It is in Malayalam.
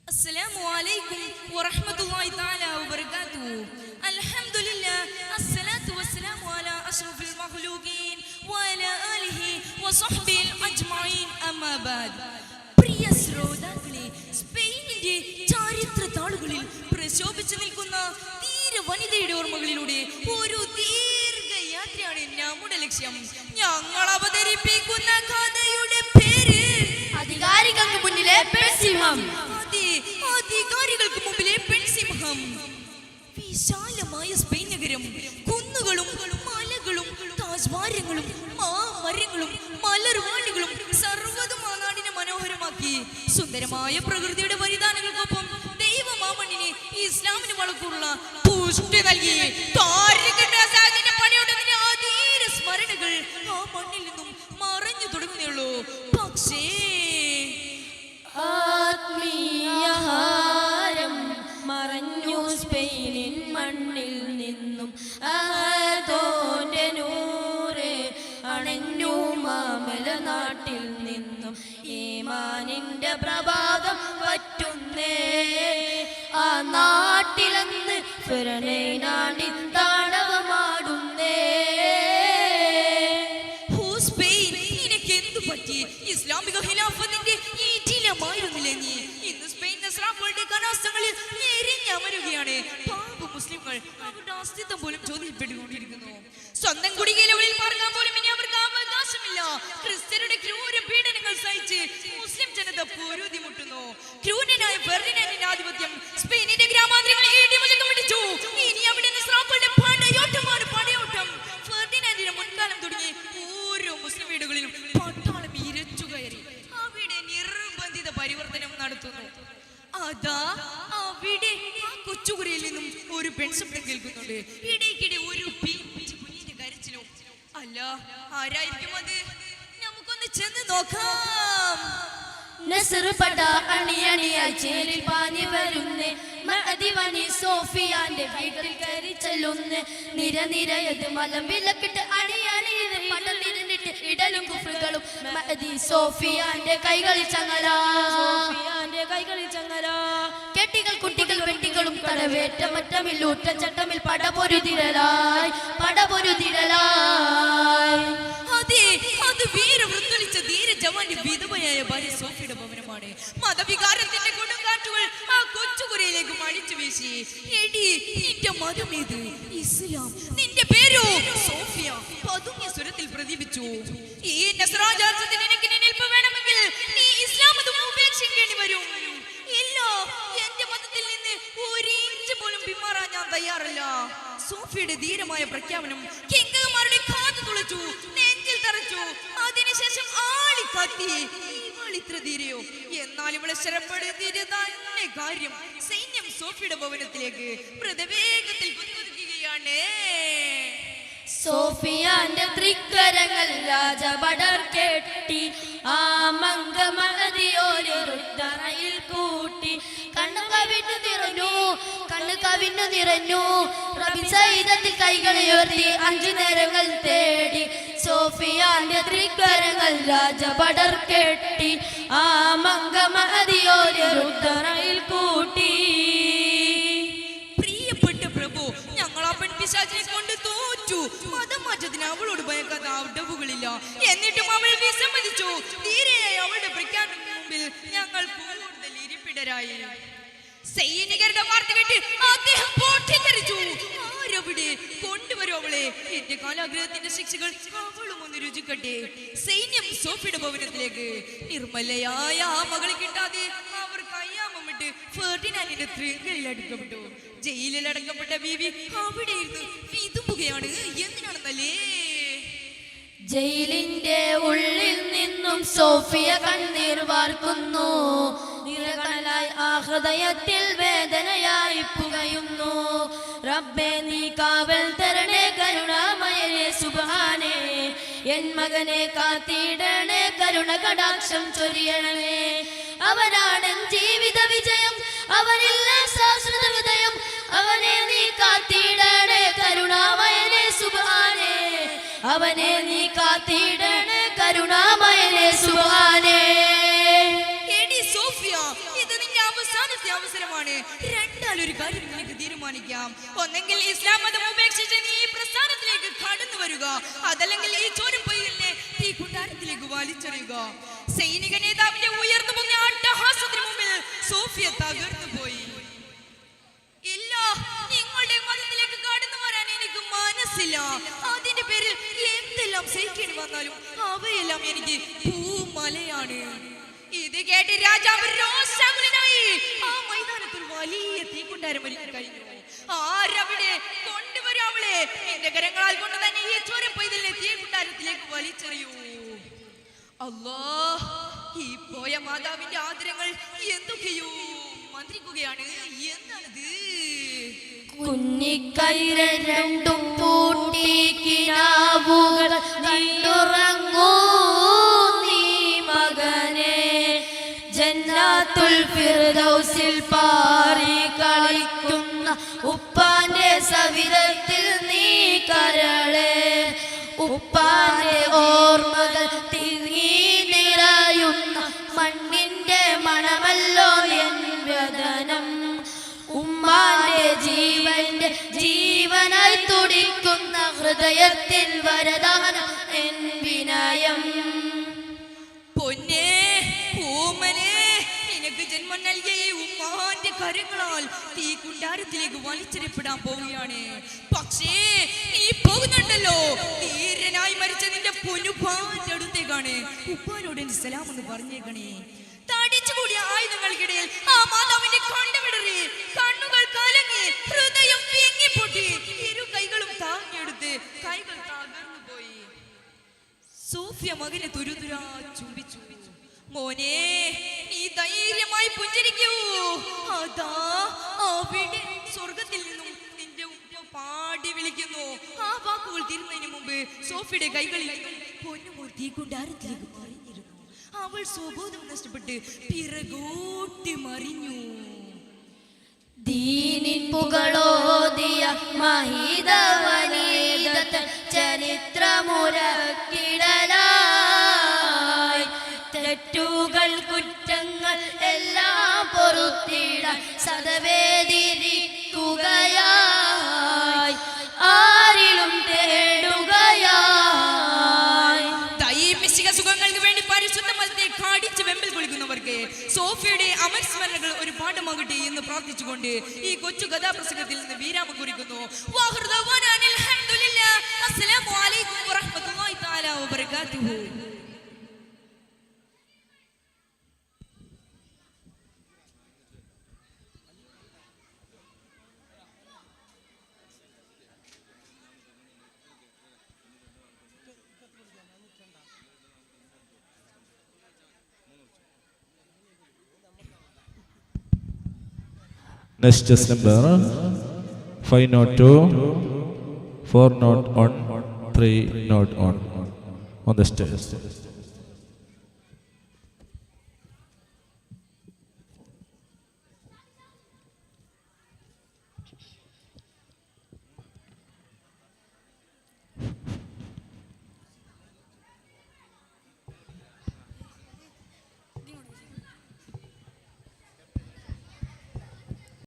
السلام عليكم ورحمة الله تعالى وبركاته. الحمد لله الصلاة والسلام على أشرف المخلوقين وعلى آله وصحبه أجمعين أما بعد. പ്രിയ ശ്രോതാക്കളെ, സ്പെയിനിന്റെ ചരിത്ര താളുകളിൽ പ്രശോഭിച്ചു നിൽക്കുന്ന ധീര വനിതയുടെ ഓർമ്മകളിലൂടെ ഒരു ദീർഘയാത്രയാണ് നമ്മുടെ ലക്ഷ്യം. ഞങ്ങൾ അവതരിപ്പിക്കുന്ന കഥയുടെ പേര് അധികാരികൾക്ക് മുന്നിലെ പെൺസിംഹം. അധികാരികൾക്ക് മുമ്പിലെ പെൺസിംഹം. വിശാലമായ സ്പെയിൻ നഗരം കുന്നുകളും മലകളും താജ്വാരങ്ങളും മരങ്ങളും മലർവാണികളും സർവ്വതും ആ നാടിനെ മനോഹരമാക്കി. സുന്ദരമായ പ്രകൃതിയുടെ വരിദാനങ്ങൾക്കൊപ്പം ദൈവമാമണ്ണിനെ ഇസ്ലാമിന് വളർത്തുള്ള പുഷ്ടി നൽകി. സ്മരണകൾ ആ മണ്ണിൽ നിന്നും മറഞ്ഞു തുടങ്ങുന്നേയുള്ളൂ. പക്ഷേ ആത്മീയഹാരം മറഞ്ഞു സ്പെയിനിൻ മണ്ണിൽ നിന്നും. അതോന്റെ നൂറ് അണഞ്ഞു മാമല നാട്ടിൽ നിന്നും. ഈമാനിന്റെ പ്രഭാതം പറ്റുന്നേ ആ നാട്ടിലെന്ന് ഫിറനൈനാണ്ടി താണ്ഡവമാടുന്നേ. ഇസ്ലാമിക ഖിലാഫത്തിന്റെ ഈറ്റിലമായിരുന്നില്ലേ നീ? ഇന്ന് സ്പെയിൻ നസ്രാക്കളുടെ കലാസങ്ങളിൽ ഞെരിഞ്ഞമരുകയാണ്. പാപ മുസ്ലിംകൾ അവരുടെ അസ്തിത്വം പോലും ചോദ്യപ്പെട്ടുകൊണ്ടിരിക്കുന്നു. സ്വന്തം കുടികയിലുള്ളിൽ പാർക്കാൻ പോലും ഇനി അവർക്ക് അവകാശമില്ല. ക്രിസ്ത്യരുടെ ക്രൂര പീഡനങ്ങൾ സഹിച്ച് മുസ്ലിം ജനത പൊരുതിമുട്ടുന്നു. ക്രൂരനായ ഫെർഡിനാൻഡിന്റെ ആധിപത്യം സ്പെയിനിന്റെ ഗ്രാമാന്തരങ്ങളിൽ ഇടിമുഴക്കം പിടിച്ചു. ഇനി അവിടെ നസ്രാക്കളുടെ പടയോട്ടമാണ് പടയോട്ടം. ഫെർഡിനാൻഡിന്റെ മുൻകാലം തുടങ്ങി ഓരോ മുസ്ലിം വീടുകളിലും പട്ടാളം ഇരച്ചു കയറി അവിടെ നിർബന്ധിത പരിവർത്തനം നടത്തുന്നു. അതാ അവിടെ ആ കൊച്ചുകുരയിൽ നിന്നും ഒരു പെൺശബ്ദം കേൾക്കുന്നുണ്ട്. ഇടയ്ക്കിടെ ഒരു കുഞ്ഞിന്റെ കരച്ചിലും. അല്ല, ആരായിരിക്കും അത്? നമുക്കൊന്ന് ചെന്ന് നോക്കാം. നസ്റുപട അണിയണിയായി ചേരിൽ പാഞ്ഞു വരുന്നേ. മഅദിവനി സോഫിയാന്റെ വീട്ടിൽ കയറി ചെല്ലുന്നേ. നിരനിരയത് മലം വിലക്കിട്ട് അണിയണിയത് പടം നിരന്നിട്ട് ഇടലും കുഫറുകളും. മഅദി സോഫിയാന്റെ കൈകളിൽ ചങ്ങല, സോഫിയാന്റെ കൈകളിൽ ചങ്ങല. കെട്ടികൾ കുട്ടികൾ വെട്ടികളും കടവേറ്റ മറ്റമിൽ ഊറ്റച്ചട്ടമിൽ പടപൊരുതിരലായി പടപൊരുതിരലായി. അത് വീരവൃത്തളിച്ച ധീര ജവാന്റെ വിധവയായ ഭാര്യ സോഫിയുടെ ഭവനമാണ്. മതവികാരത്തിന്റെ കൊടുങ്കാറ്റുകൾ ആ കൊച്ചുകുരയിലേക്ക് മടിച്ചു വീശി. എടി, നിന്റെ മതമേത്? ഇസ്ലാം. നിന്റെ പേരോ? സോഫിയ. പതുങ്ങിയ സ്വരത്തിൽ പ്രതിപിച്ചു. ഈ നസ്രാജാസത്തിന് എനിക്ക് നിൽപ്പ് വേണമെങ്കിൽ നീ ഇസ്ലാം മതം ഉപേക്ഷിക്കേണ്ടി വരും. ഇല്ല, എന്റെ മതത്തിൽ നിന്ന് ഒരു ഇഞ്ച് പോലും പിന്മാറാൻ ഞാൻ തയ്യാറല്ല. സോഫിയുടെ ധീരമായ പ്രഖ്യാപനം കിങ്കമാരുടെ കാതു തുളച്ചു, നെഞ്ചിൽ തറച്ചു. അതിനുശേഷം ആളി കത്തി. ഇത്ര ധീരയോ? എന്നാൽ ഇവളെ ശരപ്പെടുത്തിയത് തന്നെ കാര്യം. സൈന്യം സോഫിയുടെ ഭവനത്തിലേക്ക് പ്രതിവേഗത്തിൽ കുതിക്കുകയാണ്. സോഫിയാന്റെ തൃക്കരങ്ങൾ രാജപടർ കെട്ടി ആ മംഗമതിയോരുദ്ധറയിൽ കൂട്ടി. കണ്ണു കവിഞ്ഞു നിറഞ്ഞു റബി സൈദത്തിൽ കൈകളുയർത്തി 5 നേരങ്ങൾ തേടി. സോഫിയാന്റെ തൃക്കരങ്ങൾ രാജപടർ കെട്ടി ആ മംഗമതിയോരുദ്ധറയിൽ കൂട്ടി. പ്രിയപ്പെട്ട പ്രഭു, ഞങ്ങൾ ആ പെൺപിശാചിനെ കൊണ്ട് തോറ്റു. മതം മാറ്റത്തിന് അവളോട് ഭയക്കാത്ത അടവുകളില്ല. എന്നിട്ടും അവൾ വിസമ്മതിച്ചു. ധീരയായി അവളുടെ പ്രഖ്യാപനത്തിന് മുമ്പിൽ ഞങ്ങൾ കൂടുതൽ ഇരിപ്പിടരായി. സൈനികരുടെ വാർത്ത കേട്ട് അദ്ദേഹം പൊട്ടിത്തെറിച്ചു. ആരവിടെ? കൊണ്ടുവരും അവളെ. എന്റെ കാലാഗ്രഹത്തിന്റെ ശിക്ഷകൾ അവളും ഒന്ന് രുചിക്കട്ടെ. സൈന്യം സോഫിയുടെ ഭവനത്തിലേക്ക്. നിർമ്മലയായ ആ മകളെ കിട്ടാതെ അവർ കയ്യാമിട്ട് ഫെർഡിനാൻഡിന്റെ തൃക്കയിൽ അടക്കപ്പെട്ടു. ജയിലിൽ അടക്കപ്പെട്ട ബീവി അവിടെ ഇരുന്ന് വിതുമ്പുകയാണ്. എന്തിനാണെന്നല്ലേ? ജയിലിന്റെ ഉള്ളിൽ നിന്നും സോഫിയ കണ്ണീർ വാർക്കുന്നു. നിറകണലായി ആ ഹൃദയത്തിൽ വേദനയായി പുകയുന്നു. റബ്ബേ, നീ കാവൽ തരണേ, കരുണാമയനേ സുബ്ഹാനേ. എൻ മകനെ കാത്തിടണേ, കരുണ കടാക്ഷം ചൊരിയണമേ. അവനാണ് ജീവിത വിജയം, അവനില്ല ശാശ്വത ഹൃദയം. അവനെ നീ കാത്തിടണേ, കരുണാമയനേ സുബ്ഹാനേ. അവനെ നീ കാത്തിടണേ, കരുണാമയനേ സുബ്ഹാനേ. സോഫിയ, ഇത് നിന്റെ അവസാനത്തെ അവസരമാണ്. രണ്ടാലൊരു കാര്യം നിനക്ക് തീരുമാനിക്കാം. ഒന്നെങ്കിൽ ഇസ്ലാം മതം ഉപേക്ഷിച്ച് നീ ഈ പ്രസ്ഥാനത്തിലേക്ക് കടന്നു വരിക, അതല്ലെങ്കിൽ ഈ ചോരപ്പൊയ്യലിനെ ഈ കുണ്ടാരത്തിലേക്ക് വലിച്ചെറിയുക. സൈനിക നേതാവിന്റെ ഉയർന്നു പൊങ്ങിയ അട്ടഹാസത്തിന് മുമ്പിൽ സോഫിയ തകർന്നു പോയി. ഇല്ല, നിങ്ങളുടെ മതത്തിലേക്ക് കടന്നു വരാൻ എനിക്ക് മനസ്സില്ല. അതിന്റെ പേരിൽ എന്തെല്ലാം സഹിക്കേണ്ടി വന്നാലും അവയെല്ലാം എനിക്ക് പൂമലയാണ്. ഇത് കേട്ട് രാജാവ് രോഷാകുലനായി ആ മൈതാനത്തിൽ വലിയ തീക്കുണ്ടാരം വലിച്ചു കഴിഞ്ഞു. ആരവിടെ? കൊണ്ടുവരും അവളെ. എന്റെ കരങ്ങളാൽ കൊണ്ട് തന്നെ ഈ ചോരപ്പൊയ്തലിനെ തീക്കുണ്ടാരത്തിലേക്ക് വലിച്ചെറിയൂ. അല്ലാഹ്, ഈ പോയ മാതാവിന്റെ ആദരങ്ങൾ എന്തൊക്കെയോ മന്ത്രിക്കുകയാണ്. എന്താണിത്? കുഞ്ഞിക്കൈകൾ രണ്ടും പൂട്ടി കിനാവുകൾ കണ്ടുറങ്ങൂ നീ മകനെ. ജന്നാത്തുൽ ഫിർദൗസിൽ പാറി കളിക്കുന്ന ഉപ്പാന്റെ സവിധത്തിൽ നീ കരളെ. ഉപ്പാന്റെ ഓർമ്മകൾ തിങ്ങി നിറയുന്ന മണ്ണിന്റെ മണമല്ലോ എൻ വ്യതനം. ഉമ്മാന്റെ ജീവന്റെ ജീവനായി തുടിക്കുന്ന ഹൃദയത്തിൽ വരദാനം എൻ വിനയം. പൊന്നേ പൂമനെ, നിനക്ക് ജന്മം നൽകിയ ഈ ഉമ്മാന്റെ കരങ്ങളാൽ തീ കുണ്ടാരത്തിലേക്ക് വലിച്ചെറിയപ്പെടാൻ പോവുകയാണ്. പക്ഷേ നീ പോകുന്നുണ്ടല്ലോ, ധീരനായി മരിച്ച നിന്റെ പൊന്നുപ്പാന്റെ അടുത്തേക്കാണ്. ഉപ്പാനോട് എനിക്ക് സലാം എന്ന് പറഞ്ഞേക്കണേ. തടിച്ചുകൂടിയ ആയുധങ്ങൾക്കിടയിൽ ആ മാതാവിന്റെ കണ്ടുവിടറി, കണ്ണുകൾ കലങ്ങി, ഹൃദയം വിങ്ങിപ്പൊട്ടി, ഇരു കൈകളും താങ്ങിയെടുത്ത് കൈകൾ തകർന്നു പോയി. സോഫിയ മകനെ തുരുതുരാ ചുംബിച്ചു. മോനെ, നീ ധൈര്യമായി പുഞ്ചിരിക്കൂ. അതാ അവിടെ സ്വർഗത്തിൽ നിന്നും നിന്റെ ഉപ്പ പാടി വിളിക്കുന്നു. ആ വാക്കുകൾ തീരുന്നതിന് മുമ്പ് സോഫിയുടെ കൈകളിൽ പൊന്നുമൂർത്തി കുണ്ടാരത്തിലേക്ക് മറിഞ്ഞിരുന്നു. അവൾ സ്വബോധം നഷ്ടപ്പെട്ട് പിറകോട്ടി മറിഞ്ഞു. ദീനിൻ പുകളോദിയ മഹിതവനീതത്തിൽ ചരിത്രമുരക്കിടലായി തെറ്റുകൾ കുറ്റങ്ങൾ എല്ലാം പൊറുത്തിടാൻ സദവേദിരിക്കുകയായി ആരിലും തേടുകയായി. ദൈവിക സുഖങ്ങൾക്ക് വേണ്ടി പരിശുദ്ധ മതത്തെ കാടിച്ച് വെമ്പിൽ കൊള്ളിക്കുന്നവർക്ക് സോഫിയുടെ അമരസ്മരണകൾ ഒരു പാഠമാകട്ടെ എന്ന് പ്രാർത്ഥിച്ചുകൊണ്ട് ഈ കൊച്ചു കഥാപ്രസംഗത്തിൽ നിന്ന് വിരാമം കുറിക്കുന്നു. അസ്സലാമു അലൈക്കും വറഹ്മത്തുള്ളാഹി തആല വബറകാതുഹു. Next is number 502, 401, 301 on the stage.